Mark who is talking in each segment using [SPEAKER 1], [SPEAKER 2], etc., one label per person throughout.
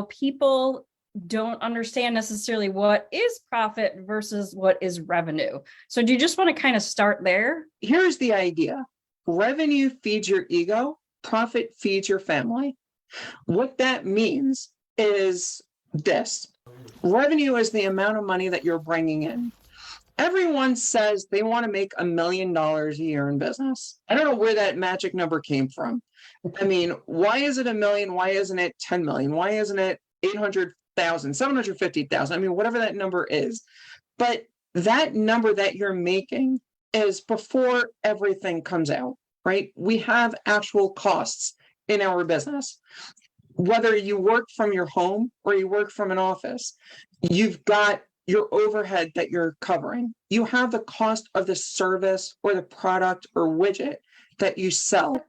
[SPEAKER 1] People don't understand necessarily what is profit versus what is revenue. So do you just want to kind of start there?
[SPEAKER 2] Here's the idea. Revenue feeds your ego, profit feeds your family. What that means is this. Revenue is the amount of money that you're bringing in. Everyone says they want to make $1 million a year in business. I don't know where that magic number came from. I mean, why is it 1 million? Why isn't it 10 million? Why isn't it 800,000, 750,000? I mean, whatever that number is. But that number that you're making is before everything comes out, right? We have actual costs in our business. Whether you work from your home or you work from an office, you've got your overhead that you're covering. You have the cost of the service or the product or widget that you sell.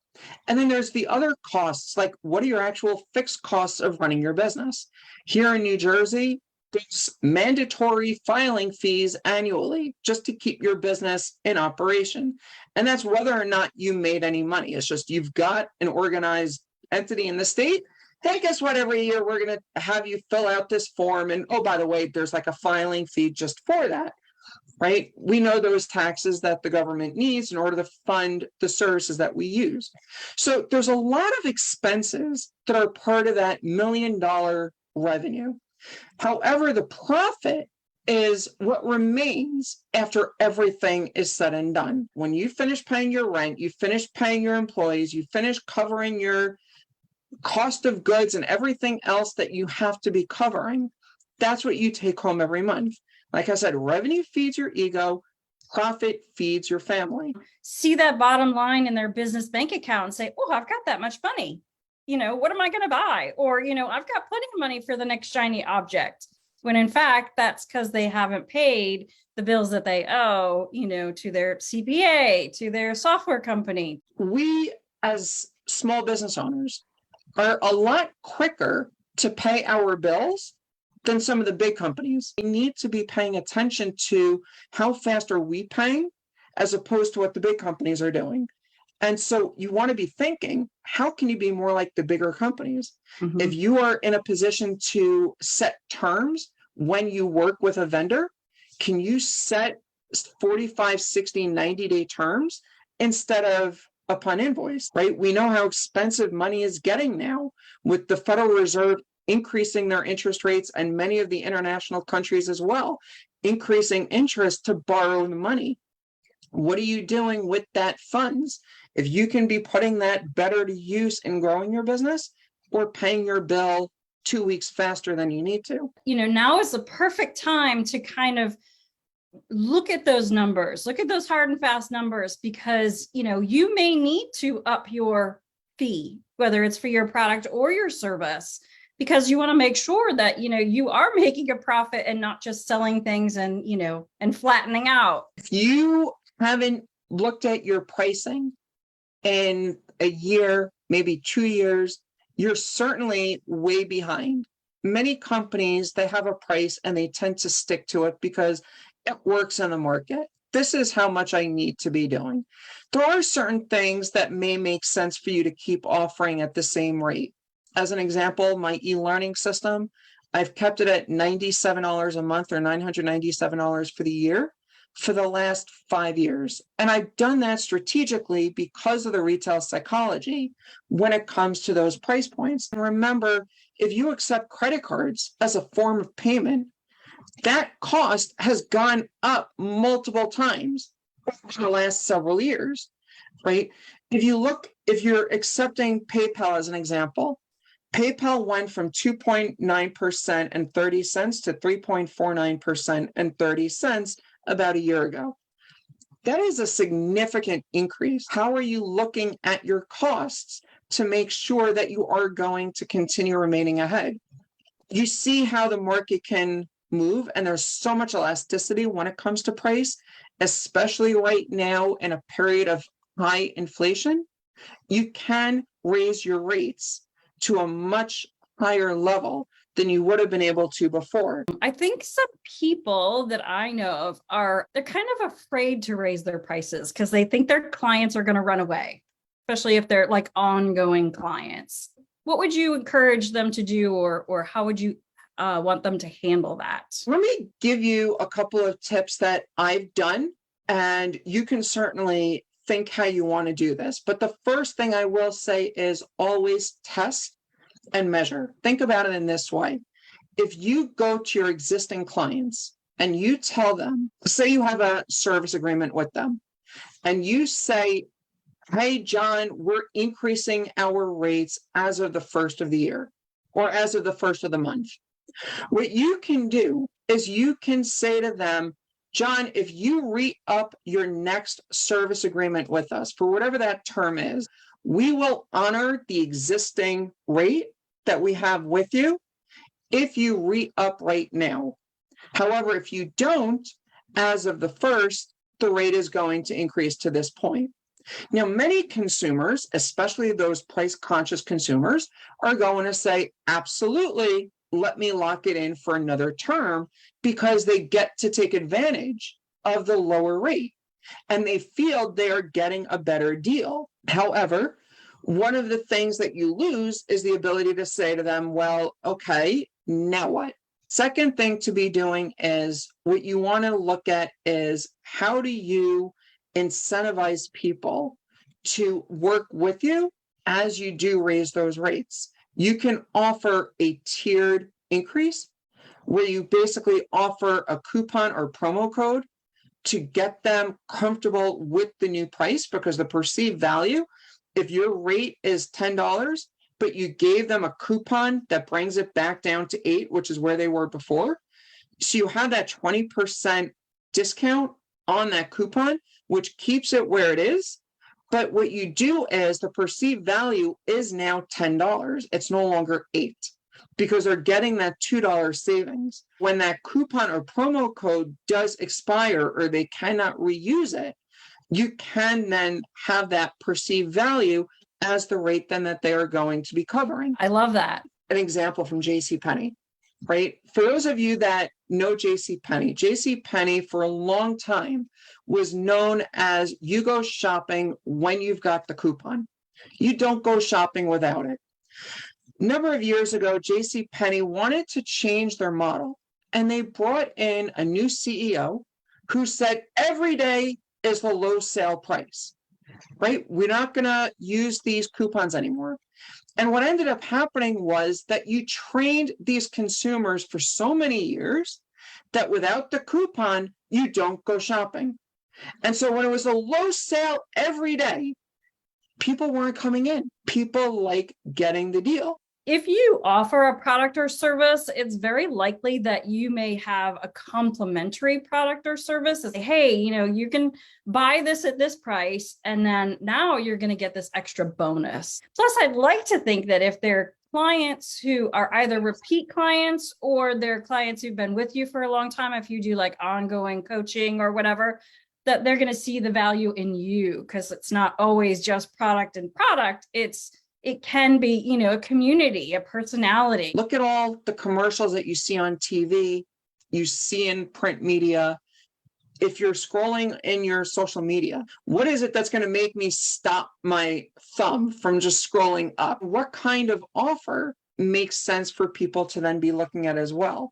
[SPEAKER 2] And then there's the other costs, like what are your actual fixed costs of running your business? Here in New Jersey, there's mandatory filing fees annually just to keep your business in operation. And that's whether or not you made any money. It's just you've got an organized entity in the state. Hey, guess what? Every year we're going to have you fill out this form. And oh, by the way, there's like a filing fee just for that, right? We know those taxes that the government needs in order to fund the services that we use. So there's a lot of expenses that are part of that $1 million revenue. However, the profit is what remains after everything is said and done. When you finish paying your rent, you finish paying your employees, you finish covering your cost of goods and everything else that you have to be covering, that's what you take home every month. Like I said, revenue feeds your ego, profit feeds your family.
[SPEAKER 1] See that bottom line in their business bank account and say, oh, I've got that much money. What am I going to buy? Or, I've got plenty of money for the next shiny object. When in fact, that's because they haven't paid the bills that they owe, to their CPA, to their software company.
[SPEAKER 2] We, as small business owners, are a lot quicker to pay our bills than some of the big companies. We need to be paying attention to how fast are we paying as opposed to what the big companies are doing. And so you want to be thinking, how can you be more like the bigger companies? Mm-hmm. If you are in a position to set terms when you work with a vendor, can you set 45, 60, 90-day terms instead of upon invoice, right? We know how expensive money is getting now with the Federal Reserve increasing their interest rates and many of the international countries as well, increasing interest to borrow the money. What are you doing with that funds? If you can be putting that better to use in growing your business or paying your bill 2 weeks faster than you need to.
[SPEAKER 1] Now is the perfect time to kind of look at those numbers, look at those hard and fast numbers, because, you may need to up your fee, whether it's for your product or your service, because you want to make sure that, you are making a profit and not just selling things and, and flattening out.
[SPEAKER 2] If you haven't looked at your pricing in a year, maybe 2 years, you're certainly way behind. Many companies, they have a price and they tend to stick to it because it works in the market. This is how much I need to be doing. There are certain things that may make sense for you to keep offering at the same rate. As an example, my e-learning system, I've kept it at $97 a month or $997 for the year for the last 5 years. And I've done that strategically because of the retail psychology when it comes to those price points. And remember, if you accept credit cards as a form of payment, that cost has gone up multiple times over the last several years, right? If you're accepting PayPal as an example, PayPal went from 2.9% and 30 cents to 3.49% and 30 cents about a year ago. That is a significant increase. How are you looking at your costs to make sure that you are going to continue remaining ahead? You see how the market can move, and there's so much elasticity when it comes to price, especially right now in a period of high inflation. You can raise your rates to a much higher level than you would have been able to before.
[SPEAKER 1] I think some people that I know of they're kind of afraid to raise their prices because they think their clients are going to run away, especially if they're like ongoing clients. what would you encourage them to do, or how would you want them to handle that?
[SPEAKER 2] Let me give you a couple of tips that I've done, and you can certainly think how you want to do this. But the first thing I will say is always test and measure. Think about it in this way. If you go to your existing clients and you tell them, say you have a service agreement with them, and you say, hey, John, we're increasing our rates as of the first of the year or as of the first of the month. What you can do is you can say to them, John, if you re-up your next service agreement with us for whatever that term is, we will honor the existing rate that we have with you if you re-up right now. However, if you don't, as of the first, the rate is going to increase to this point. Now, many consumers, especially those price-conscious consumers, are going to say, absolutely, let me lock it in for another term, because they get to take advantage of the lower rate and they feel they are getting a better deal. However, one of the things that you lose is the ability to say to them, well, okay, now what? Second thing to be doing is what you want to look at is how do you incentivize people to work with you as you do raise those rates. You can offer a tiered increase where you basically offer a coupon or promo code to get them comfortable with the new price, because the perceived value, if your rate is $10, but you gave them a coupon that brings it back down to $8, which is where they were before. So you have that 20% discount on that coupon, which keeps it where it is. But what you do is the perceived value is now $10. It's no longer $8 because they're getting that $2 savings. When that coupon or promo code does expire or they cannot reuse it, you can then have that perceived value as the rate then that they are going to be covering.
[SPEAKER 1] I love that.
[SPEAKER 2] An example from JCPenney, right? For those of you that know JCPenney for a long time was known as you go shopping when you've got the coupon. You don't go shopping without it. A number of years ago, JCPenney wanted to change their model, and they brought in a new CEO who said every day is the low sale price, right? We're not going to use these coupons anymore. And what ended up happening was that you trained these consumers for so many years that without the coupon, you don't go shopping. And so when it was a low sale every day, people weren't coming in. People like getting the deal.
[SPEAKER 1] If you offer a product or service, it's very likely that you may have a complementary product or service. Say, hey, you can buy this at this price, and then now you're going to get this extra bonus. Plus, I'd like to think that if they're clients who are either repeat clients or they're clients who've been with you for a long time, if you do like ongoing coaching or whatever, that they're going to see the value in you, because it's not always just product and product. It can be, a community, a personality.
[SPEAKER 2] Look at all the commercials that you see on TV, you see in print media. If you're scrolling in your social media, what is it that's going to make me stop my thumb from just scrolling up? What kind of offer makes sense for people to then be looking at as well?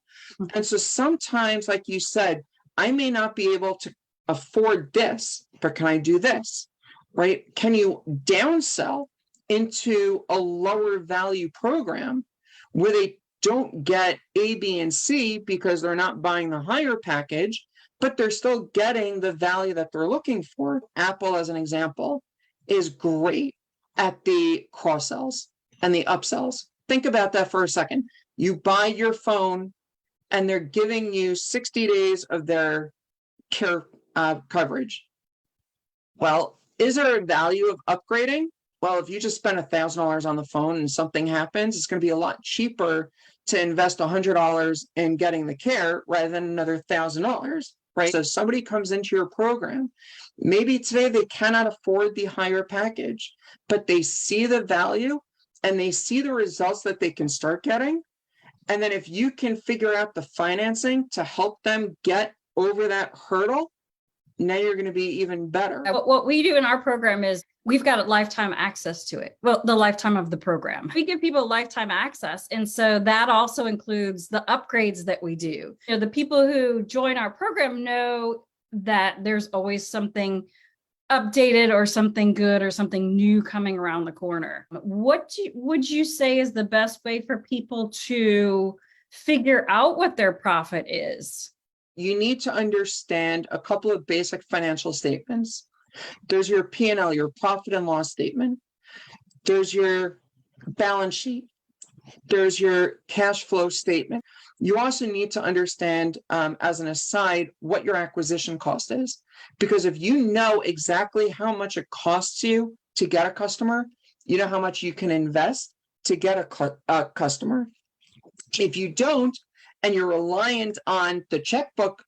[SPEAKER 2] And so sometimes, like you said, I may not be able to afford this, but can I do this, right? Can you downsell into a lower value program where they don't get A, B, and C because they're not buying the higher package, but they're still getting the value that they're looking for? Apple, as an example, is great at the cross sells and the upsells. Think about that for a second. You buy your phone and they're giving you 60 days of their care coverage. Well, is there a value of upgrading? Well, if you just spend $1,000 on the phone and something happens, it's going to be a lot cheaper to invest $100 in getting the care rather than another $1,000, right? So somebody comes into your program, maybe today they cannot afford the higher package, but they see the value and they see the results that they can start getting. And then if you can figure out the financing to help them get over that hurdle, now you're going to be even better.
[SPEAKER 1] What we do in our program is we've got lifetime access to it. Well, the lifetime of the program. We give people lifetime access. And so that also includes the upgrades that we do. You know, the people who join our program know that there's always something updated or something good or something new coming around the corner. What would you say is the best way for people to figure out what their profit is?
[SPEAKER 2] You need to understand a couple of basic financial statements. There's your P&L, your profit and loss statement. There's your balance sheet. There's your cash flow statement. You also need to understand, as an aside, what your acquisition cost is. Because if you know exactly how much it costs you to get a customer, you know how much you can invest to get a customer. If you don't, and you're reliant on the checkbook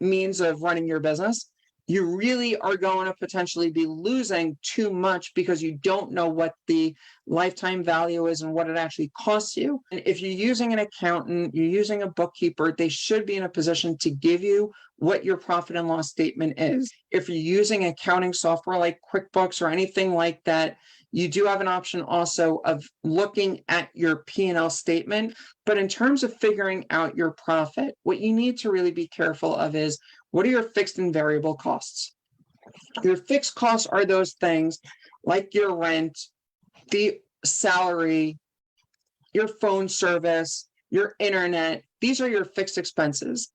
[SPEAKER 2] means of running your business, you really are going to potentially be losing too much because you don't know what the lifetime value is and what it actually costs you. And if you're using an accountant, you're using a bookkeeper, they should be in a position to give you what your profit and loss statement is. If you're using accounting software like QuickBooks or anything like that, you do have an option also of looking at your P&L statement. But in terms of figuring out your profit, what you need to really be careful of is, what are your fixed and variable costs? Your fixed costs are those things like your rent, the salary, your phone service, your internet. These are your fixed expenses.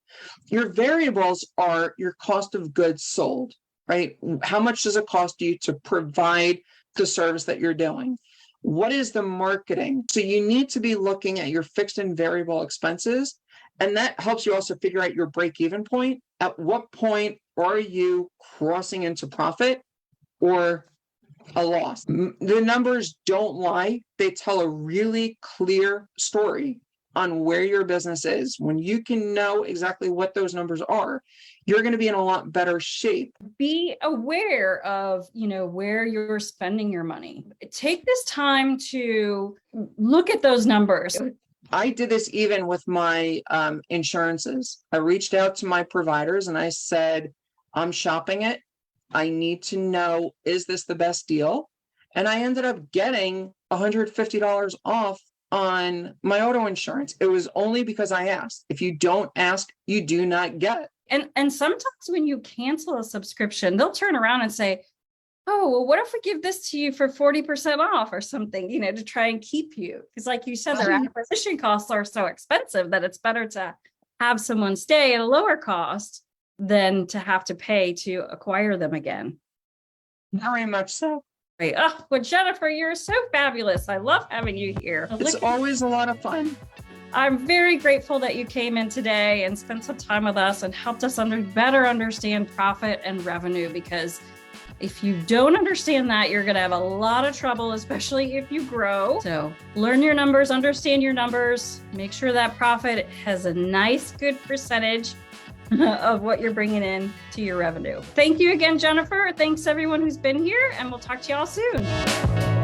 [SPEAKER 2] Your variables are your cost of goods sold, right? How much does it cost you to provide the service that you're doing? What is the marketing? So you need to be looking at your fixed and variable expenses, and that helps you also figure out your break-even point. At what point are you crossing into profit or a loss? The numbers don't lie. They tell a really clear story on where your business is. When you can know exactly what those numbers are, you're going to be in a lot better shape.
[SPEAKER 1] Be aware of, where you're spending your money. Take this time to look at those numbers.
[SPEAKER 2] I did this even with my insurances. I reached out to my providers and I said, I'm shopping it. I need to know, is this the best deal? And I ended up getting $150 off on my auto insurance. It was only because I asked. If you don't ask, you do not get.
[SPEAKER 1] And sometimes when you cancel a subscription, they'll turn around and say, oh, well, what if we give this to you for 40% off or something, to try and keep you? Because like you said, their acquisition costs are so expensive that it's better to have someone stay at a lower cost than to have to pay to acquire them again.
[SPEAKER 2] Very much so.
[SPEAKER 1] Right. Oh, well, Jennifer, you're so fabulous. I love having you here.
[SPEAKER 2] It's always a lot of fun.
[SPEAKER 1] I'm very grateful that you came in today and spent some time with us and helped us better understand profit and revenue, because if you don't understand that, you're going to have a lot of trouble, especially if you grow. So learn your numbers, understand your numbers, make sure that profit has a nice, good percentage of what you're bringing in to your revenue. Thank you again, Jennifer. Thanks everyone who's been here, and we'll talk to you all soon.